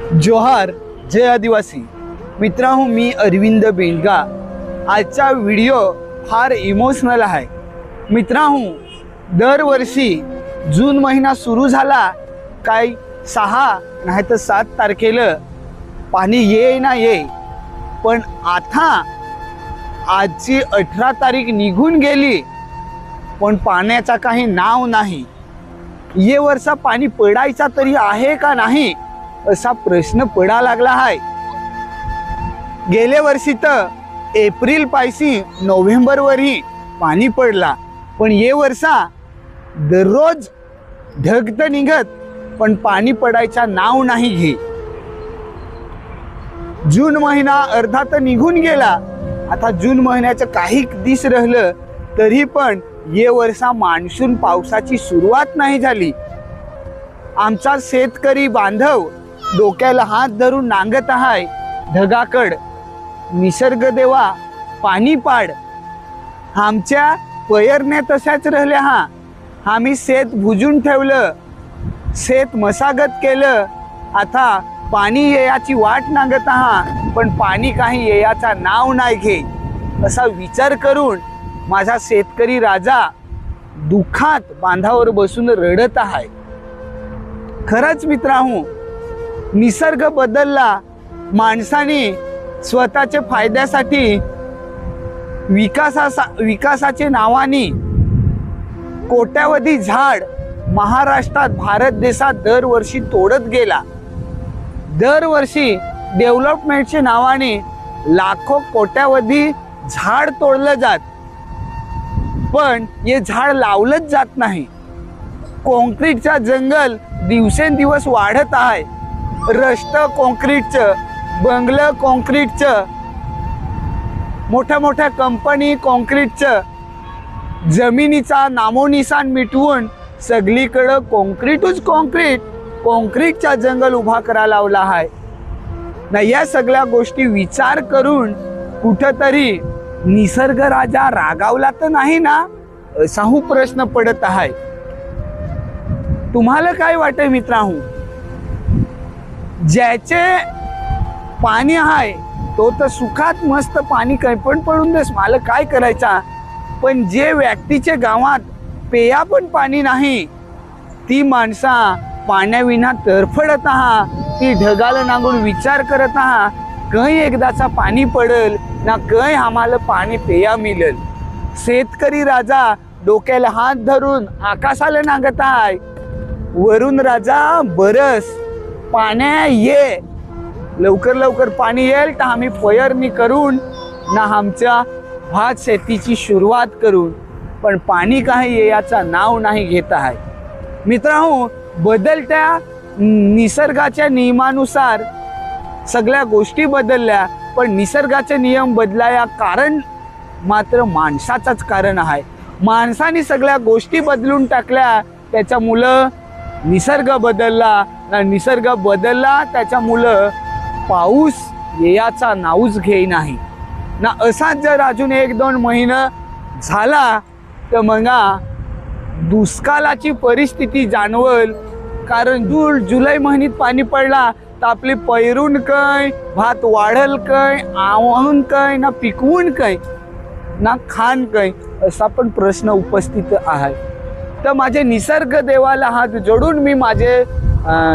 जोहार, जय आदिवासी मित्रांनो, मी अरविंद बेंडगा। आजचा व्हिडिओ फार इमोशनल आहे मित्रांनो। दरवर्षी जून महिना सुरू झाला काय 6 नाही तर 7 तारखेला पाणी ये ना ये, पण आता आजची 18 तारीख निघून गेली पण पाण्याचा काही नाव नाही। ये वर्षा पाणी पडायचा तरी आहे का नाही असा प्रश्न पडा लागला आहे। गेल्या वर्षी तर एप्रिल पायसी नोव्हेंबर वरही पाणी पडला, पण ये वर्षा दररोज ढग तर निघत पण पाणी पडायचा नाव नाही घे। जून महिना अर्धा तर निघून गेला, आता जून महिन्याचं काही दिस राहिलं तरी पण ये वर्षा मान्सून पावसाची सुरुवात नाही झाली। आमचा शेतकरी बांधव डोक्याला हात धरून नांगत आहे ढगाकड, निसर्ग देवा पाणी पाड। आमच्या पेरण्या तशाच राहिल्या, आम्ही शेत भुजून ठेवलं, शेत मशागत केलं, आता पाणी येयाची वाट नांगत आहा पण पाणी काही येयाचा नाव नाही घे। असा विचार करून माझा शेतकरी राजा दुःखात बांधावर बसून रडत आहे। खरंच मित्रांनो, निसर्ग बदलला, माणसाने स्वतःच्या फायद्यासाठी विकासाचे नावाने कोट्यावधी झाड महाराष्ट्रात भारत देशात दरवर्षी तोडत गेला। दरवर्षी डेव्हलपमेंटच्या नावाने लाखो कोट्यावधी झाड तोडलं जात, पण हे झाड लावलंच जात नाही। कॉन्क्रीटचा जंगल दिवसेंदिवस वाढत आहे। रस्ते कॉन्क्रीटचं, बंगलं कॉन्क्रीटचं, मोठ्या मोठ्या कंपनी कॉन्क्रीटचं, जमिनीचा नामोनिशान मिटवून सगळीकडे कॉन्क्रीटच कॉन्क्रीट, कॉन्क्रीटचा जंगल उभा करायला लावला आहे ना। या सगळ्या गोष्टी विचार करून कुठंतरी निसर्ग राजा रागावला तर नाही ना असा प्रश्न पडत आहे। तुम्हाला काय वाटतं मित्रांनो? ज्याचे पाणी आहे तो तर सुखात मस्त पाणी काही पण पडून देस, मला काय करायचा, पण जे व्यक्तीच्या गावात पेया पण पाणी नाही, ती माणसा पाण्याविना तरफडत आहात, ती ढगाला नांगून विचार करत आहात काही एकदाचा पाणी पडेल ना, काही आम्हाला पाणी पेया मिळेल। शेतकरी राजा डोक्याला हात धरून आकाशाला नांगत आहे, वरून राजा बरस पाण्या ये, लवकर लवकर पाणी येईल तर आम्ही पेरणी करून ना आमच्या भात शेतीची सुरुवात करून, पण पाणी काही याचा नाव नाही घेत आहे। मित्रांनो, बदलत्या निसर्गाच्या नियमानुसार सगळ्या गोष्टी बदलल्या, पण निसर्गाचे नियम बदलाया कारण मात्र माणसाचाच कारण आहे। माणसाने सगळ्या गोष्टी बदलून टाकल्या, त्याच्यामुळं निसर्ग बदलला ना, निसर्ग बदलला त्याच्यामुळं पाऊस याचा नावच घे नाही ना। असाच जर अजून 1-2 महिना झाला तर मग दुष्काळाची परिस्थिती जाणवल, कारण जुलै महिन्यात पाणी पडला तर आपली पैरून काय, भात वाढल काय, आवून काय ना, पिकवून काय ना, खान काय, असा पण प्रश्न उपस्थित आहे। तर माझे निसर्ग देवाला हात जोडून मी माझे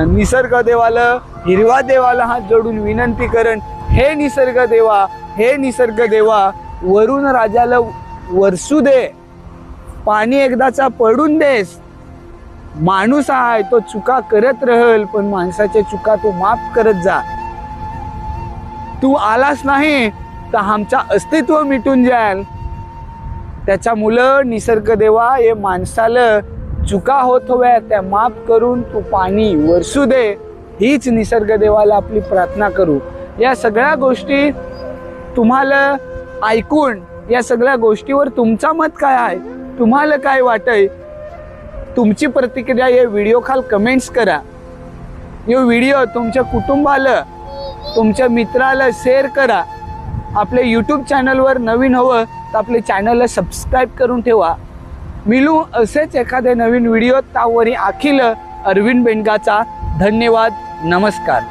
निसर्ग देवाला, हिरवा देवाला हात जोडून विनंती करेन, हे निसर्ग देवा, हे निसर्ग देवा, वरून राजाला वरसू दे, पाणी एकदाचा पडून देस। माणूस आहे तो चुका करत राहील, पण माणसाच्या चुका तू माफ करत जा। तू आलास नाही तर आमचा अस्तित्व मिटून जाईल। त्याच्यामुळं निसर्ग देवा, हे माणसाला चुका होत हव्या त्या माफ करून तू पाणी वरसू दे, हीच निसर्ग देवाला आपली प्रार्थना करू। या सगळ्या गोष्टी तुम्हाला ऐकून या सगळ्या गोष्टीवर तुमचा मत काय आहे, तुम्हाला काय वाटतंय, तुमची प्रतिक्रिया या व्हिडिओ खाली कमेंट्स करा। हे व्हिडिओ तुमच्या कुटुंबाला, तुमच्या मित्राला शेअर करा। आपले यूट्यूब चॅनलवर नवीन हवं तर आपले चॅनलला सबस्क्राईब करून ठेवा। मिळू असेच एखाद्या नवीन व्हिडिओ, त्यावरी अखिल अरविंद बेंडगाचा धन्यवाद, नमस्कार।